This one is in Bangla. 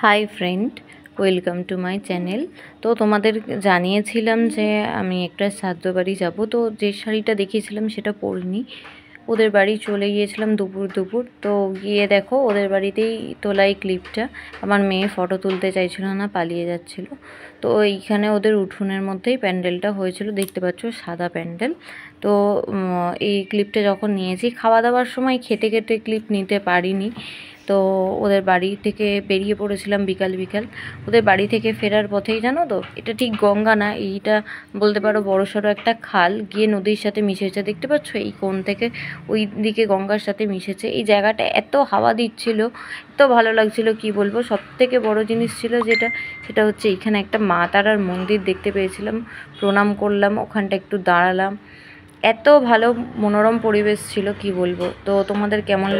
Hi friend, welcome to my channel. তো তোমাদের জানিয়েছিলাম যে আমি একটা শ্রাদ্ধ বাড়ি যাবো। তো যে শাড়িটা দেখিয়েছিলাম সেটা পরিনি, ওদের বাড়ি চলে গিয়েছিলাম দুপুর দুপুর। তো গিয়ে দেখো ওদের বাড়িতেই তোলা এই ক্লিপটা। আমার মেয়ে ফটো তুলতে চাইছিল না, পালিয়ে যাচ্ছিল। তো এইখানে ওদের উঠোনের মধ্যেই প্যান্ডেলটা হয়েছিল, দেখতে পাচ্ছ সাদা প্যান্ডেল। তো এই ক্লিপটা যখন নিয়েছি, খাওয়া দাওয়ার সময় খেতে খেতে ক্লিপ নিতে পারিনি। তো ওদের বাড়ি থেকে বেরিয়ে পড়েছিলাম বিকাল বিকাল। ওদের বাড়ি থেকে ফেরার পথেই, জানো তো, এটা ঠিক গঙ্গা না, এইটা বলতে পারো বড়সড় একটা খাল গিয়ে নদীর সাথে মিশেছে। দেখতে পাচ্ছ এই কোণ থেকে ওই দিকে গঙ্গার সাথে মিশেছে। এই জায়গাটা এত হাওয়া দিচ্ছিল, এত ভালো লাগছিল, কি বলবো। সব থেকে বড় জিনিস ছিল সেটা হচ্ছে এইখানে একটা মা তারার মন্দির দেখতে পেয়েছিলাম। প্রণাম করলাম, ওখানটা একটু দাঁড়ালাম। এত ভালো মনোরম পরিবেশ ছিল, কি বলবো। তো তোমাদের কেমন